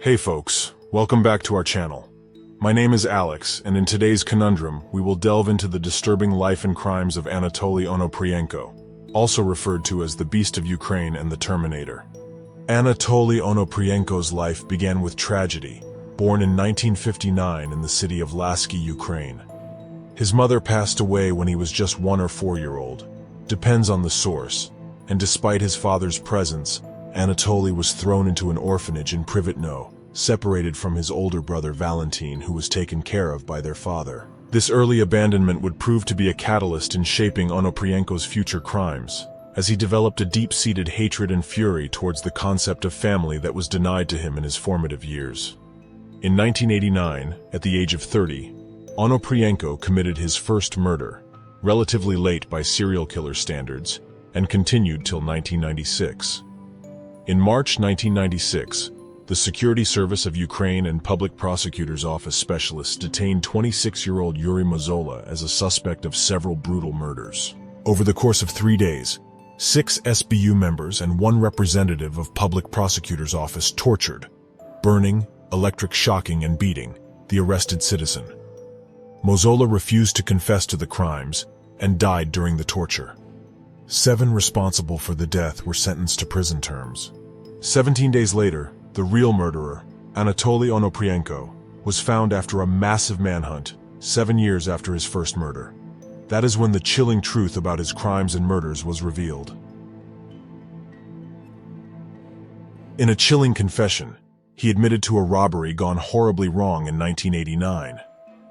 Hey folks, welcome back to our channel. My name is Alex, and in today's Conundrum, we will delve into the disturbing life and crimes of Anatoly Onoprienko, also referred to as the Beast of Ukraine and the Terminator. Anatoly Onoprienko's life began with tragedy, born in 1959 in the city of Lasky, Ukraine. His mother passed away when he was just 1 or 4-year-old, depends on the source, and despite his father's presence, Anatoly was thrown into an orphanage in Privitno, separated from his older brother Valentin, who was taken care of by their father. This early abandonment would prove to be a catalyst in shaping Onoprienko's future crimes, as he developed a deep-seated hatred and fury towards the concept of family that was denied to him in his formative years. In 1989, at the age of 30, Onoprienko committed his first murder, relatively late by serial killer standards, and continued till 1996. In March 1996, the Security Service of Ukraine and Public Prosecutor's Office specialists detained 26-year-old Yuri Mozola as a suspect of several brutal murders. Over the course of 3 days, 6 SBU members and 1 representative of Public Prosecutor's Office tortured, burning, electric shocking, and beating the arrested citizen. Mozola refused to confess to the crimes and died during the torture. 7 responsible for the death were sentenced to prison terms. 17 days later, the real murderer, Anatoly Onoprienko, was found after a massive manhunt, 7 years after his first murder. That is when the chilling truth about his crimes and murders was revealed. In a chilling confession, he admitted to a robbery gone horribly wrong in 1989,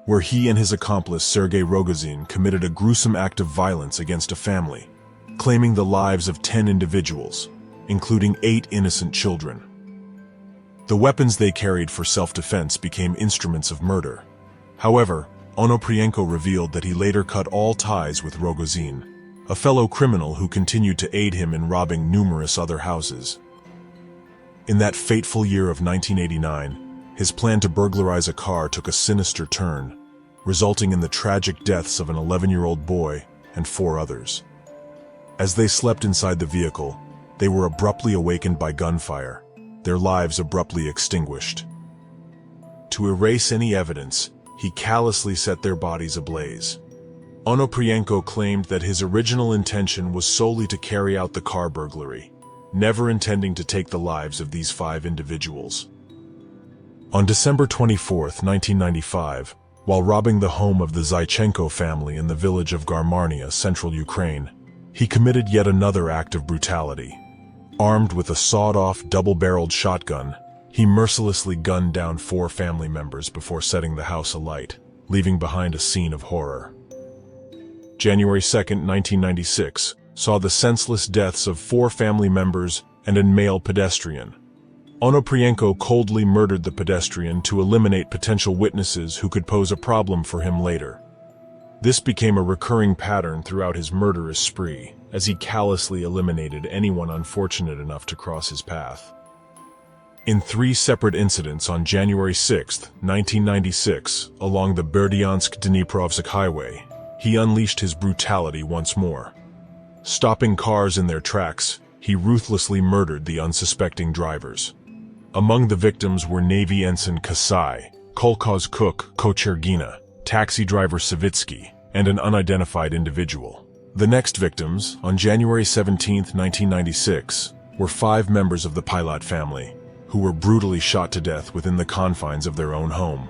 where he and his accomplice Sergei Rogozin committed a gruesome act of violence against a family, claiming the lives of 10 individuals, including 8 innocent children. The weapons they carried for self-defense became instruments of murder. However, Onoprienko revealed that he later cut all ties with Rogozin, a fellow criminal who continued to aid him in robbing numerous other houses. In that fateful year of 1989, his plan to burglarize a car took a sinister turn, resulting in the tragic deaths of an 11-year-old boy and 4 others. As they slept inside the vehicle, they were abruptly awakened by gunfire, their lives abruptly extinguished. To erase any evidence, he callously set their bodies ablaze. Onoprienko claimed that his original intention was solely to carry out the car burglary, never intending to take the lives of these 5 individuals. On December 24, 1995, while robbing the home of the Zaichenko family in the village of Garmarnia, central Ukraine, he committed yet another act of brutality. Armed with a sawed-off, double-barreled shotgun, he mercilessly gunned down 4 family members before setting the house alight, leaving behind a scene of horror. January 2, 1996, saw the senseless deaths of 4 family members and a male pedestrian. Onoprienko coldly murdered the pedestrian to eliminate potential witnesses who could pose a problem for him later. This became a recurring pattern throughout his murderous spree, as he callously eliminated anyone unfortunate enough to cross his path. In 3 separate incidents on January 6, 1996, along the Berdyansk-Dniprovsk highway, he unleashed his brutality once more. Stopping cars in their tracks, he ruthlessly murdered the unsuspecting drivers. Among the victims were Navy Ensign Kasai, Kolkhoz cook Kochergina, taxi driver Savitsky, and an unidentified individual. The next victims, on January 17, 1996, were 5 members of the Pilot family, who were brutally shot to death within the confines of their own home.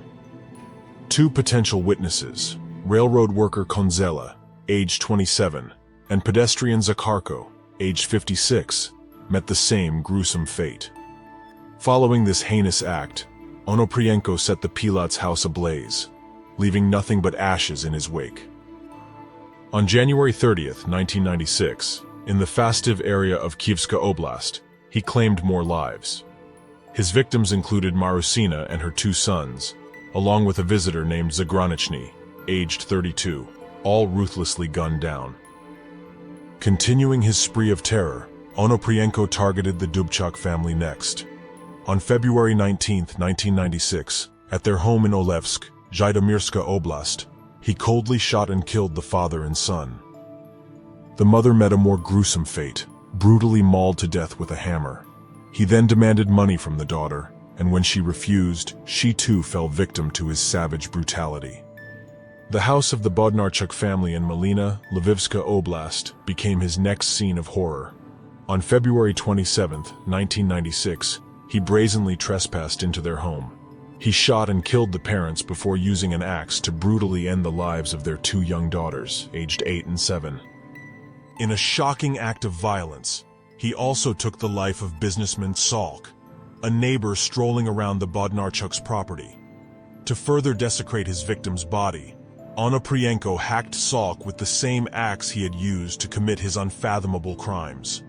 2 potential witnesses, railroad worker Konzela, age 27, and pedestrian Zakharko, age 56, met the same gruesome fate. Following this heinous act, Onoprienko set the Pilot's house ablaze, leaving nothing but ashes in his wake. On January 30, 1996, in the Fastiv area of Kyievska Oblast, he claimed more lives. His victims included Marusina and her 2 sons, along with a visitor named Zagranichny, aged 32, all ruthlessly gunned down. Continuing his spree of terror, Onoprienko targeted the Dubchak family next. On February 19, 1996, at their home in Olevsk, Zhytomyrska Oblast, he coldly shot and killed the father and son. The mother met a more gruesome fate, brutally mauled to death with a hammer. He then demanded money from the daughter, and when she refused, she too fell victim to his savage brutality. The house of the Bodnarchuk family in Malina, Lvivska Oblast, became his next scene of horror. On February 27, 1996, he brazenly trespassed into their home. He shot and killed the parents before using an axe to brutally end the lives of their two young daughters, aged 8 and 7. In a shocking act of violence, he also took the life of businessman Salk, a neighbor strolling around the Bodnarchuk's property. To further desecrate his victim's body, Onoprienko hacked Salk with the same axe he had used to commit his unfathomable crimes.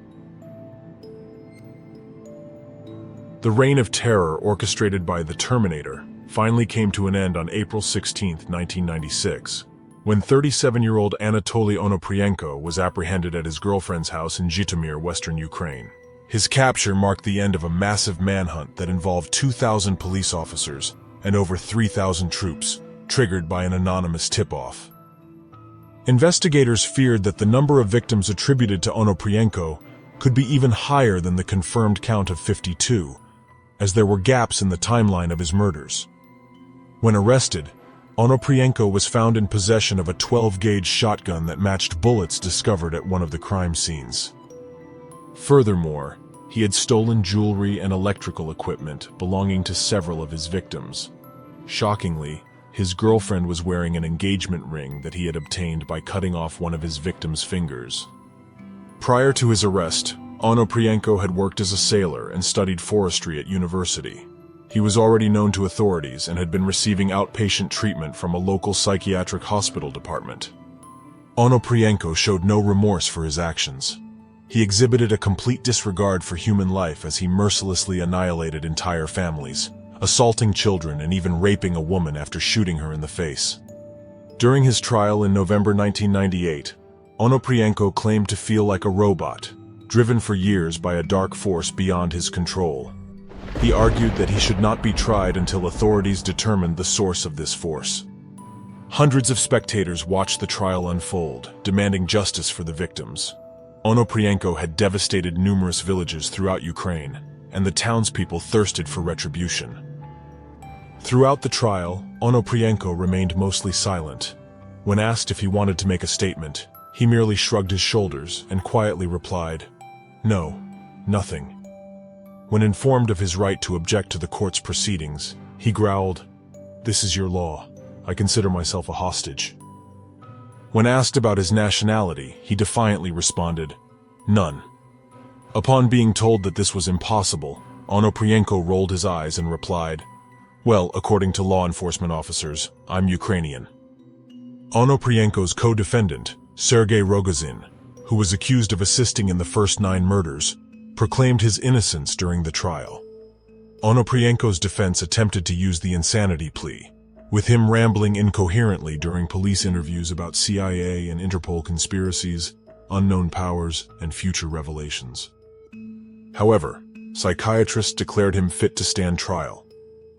The reign of terror orchestrated by the Terminator finally came to an end on April 16, 1996, when 37-year-old Anatoly Onoprienko was apprehended at his girlfriend's house in Zhytomyr, western Ukraine. His capture marked the end of a massive manhunt that involved 2,000 police officers and over 3,000 troops, triggered by an anonymous tip-off. Investigators feared that the number of victims attributed to Onoprienko could be even higher than the confirmed count of 52, as there were gaps in the timeline of his murders. When arrested, Onoprienko was found in possession of a 12-gauge shotgun that matched bullets discovered at one of the crime scenes. Furthermore, he had stolen jewelry and electrical equipment belonging to several of his victims. Shockingly, his girlfriend was wearing an engagement ring that he had obtained by cutting off one of his victim's fingers. Prior to his arrest, Onoprienko had worked as a sailor and studied forestry at university. He was already known to authorities and had been receiving outpatient treatment from a local psychiatric hospital department. Onoprienko showed no remorse for his actions. He exhibited a complete disregard for human life as he mercilessly annihilated entire families, assaulting children and even raping a woman after shooting her in the face. During his trial in November 1998, Onoprienko claimed to feel like a robot, driven for years by a dark force beyond his control. He argued that he should not be tried until authorities determined the source of this force. Hundreds of spectators watched the trial unfold, demanding justice for the victims. Onoprienko had devastated numerous villages throughout Ukraine, and the townspeople thirsted for retribution. Throughout the trial, Onoprienko remained mostly silent. When asked if he wanted to make a statement, he merely shrugged his shoulders and quietly replied, "No, nothing." When informed of his right to object to the court's proceedings, he growled, "This is your law. I consider myself a hostage." When asked about his nationality, he defiantly responded, "None." Upon being told that this was impossible, Onoprienko rolled his eyes and replied, "Well, according to law enforcement officers, I'm Ukrainian." Onoprienko's co-defendant, Sergei Rogozin, who was accused of assisting in the first 9 murders, proclaimed his innocence during the trial. Onoprienko's defense attempted to use the insanity plea, with him rambling incoherently during police interviews about CIA and Interpol conspiracies, unknown powers, and future revelations. However, psychiatrists declared him fit to stand trial.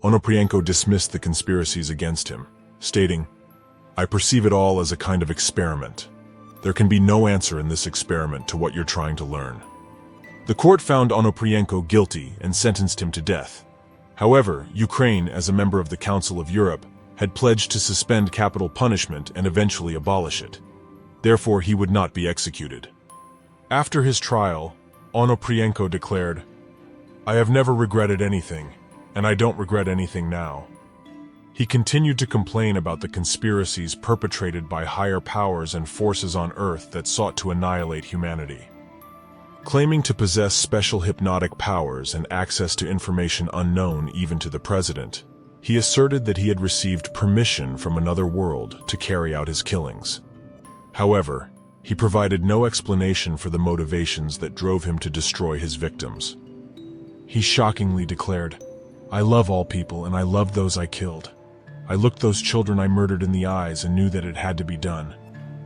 Onoprienko dismissed the conspiracies against him, stating, "I perceive it all as a kind of experiment. There can be no answer in this experiment to what you're trying to learn." The court found Onoprienko guilty and sentenced him to death. However, Ukraine, as a member of the Council of Europe, had pledged to suspend capital punishment and eventually abolish it. Therefore, he would not be executed. After his trial, Onoprienko declared, "I have never regretted anything, and I don't regret anything now." He continued to complain about the conspiracies perpetrated by higher powers and forces on Earth that sought to annihilate humanity. Claiming to possess special hypnotic powers and access to information unknown even to the president, he asserted that he had received permission from another world to carry out his killings. However, he provided no explanation for the motivations that drove him to destroy his victims. He shockingly declared, "I love all people and I love those I killed. I looked those children I murdered in the eyes and knew that it had to be done.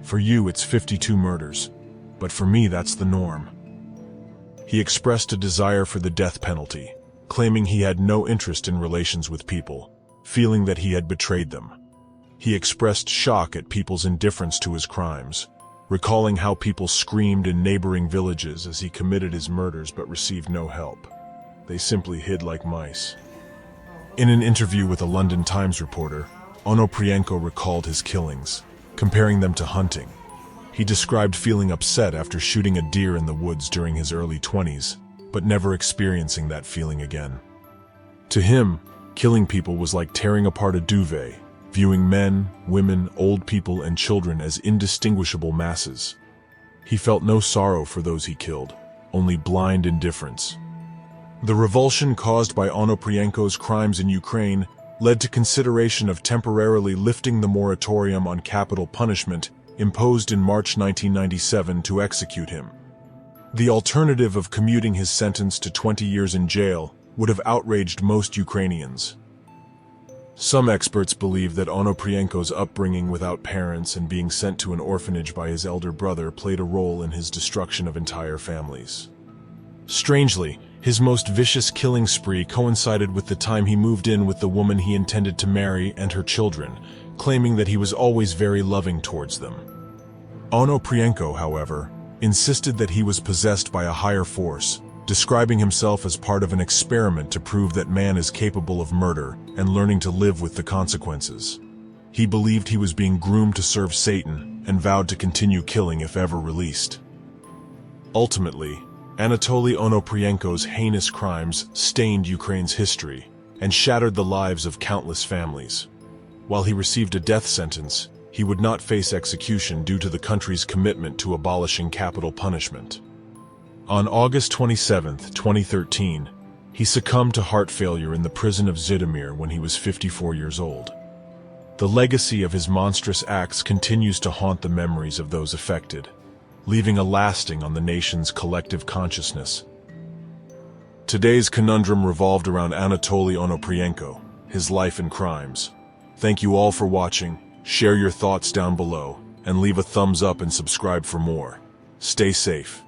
For you, it's 52 murders, but for me, that's the norm." He expressed a desire for the death penalty, claiming he had no interest in relations with people, feeling that he had betrayed them. He expressed shock at people's indifference to his crimes, recalling how people screamed in neighboring villages as he committed his murders but received no help. They simply hid like mice. In an interview with a London Times reporter, Onoprienko recalled his killings, comparing them to hunting. He described feeling upset after shooting a deer in the woods during his early 20s, but never experiencing that feeling again. To him, killing people was like tearing apart a duvet, viewing men, women, old people, and children as indistinguishable masses. He felt no sorrow for those he killed, only blind indifference. The revulsion caused by Onoprienko's crimes in Ukraine led to consideration of temporarily lifting the moratorium on capital punishment imposed in March 1997 to execute him. The alternative of commuting his sentence to 20 years in jail would have outraged most Ukrainians. Some experts believe that Onoprienko's upbringing without parents and being sent to an orphanage by his elder brother played a role in his destruction of entire families. Strangely, his most vicious killing spree coincided with the time he moved in with the woman he intended to marry and her children, claiming that he was always very loving towards them. Onoprienko, however, insisted that he was possessed by a higher force, describing himself as part of an experiment to prove that man is capable of murder and learning to live with the consequences. He believed he was being groomed to serve Satan and vowed to continue killing if ever released. Ultimately, Anatoly Onoprienko's heinous crimes stained Ukraine's history and shattered the lives of countless families. While he received a death sentence, he would not face execution due to the country's commitment to abolishing capital punishment. On August 27, 2013, he succumbed to heart failure in the prison of Zhytomyr when he was 54 years old. The legacy of his monstrous acts continues to haunt the memories of those affected, leaving a lasting on the nation's collective consciousness. Today's conundrum revolved around Anatoly Onoprienko, his life and crimes. Thank you all for watching. Share your thoughts down below, and leave a thumbs up and subscribe for more. Stay safe.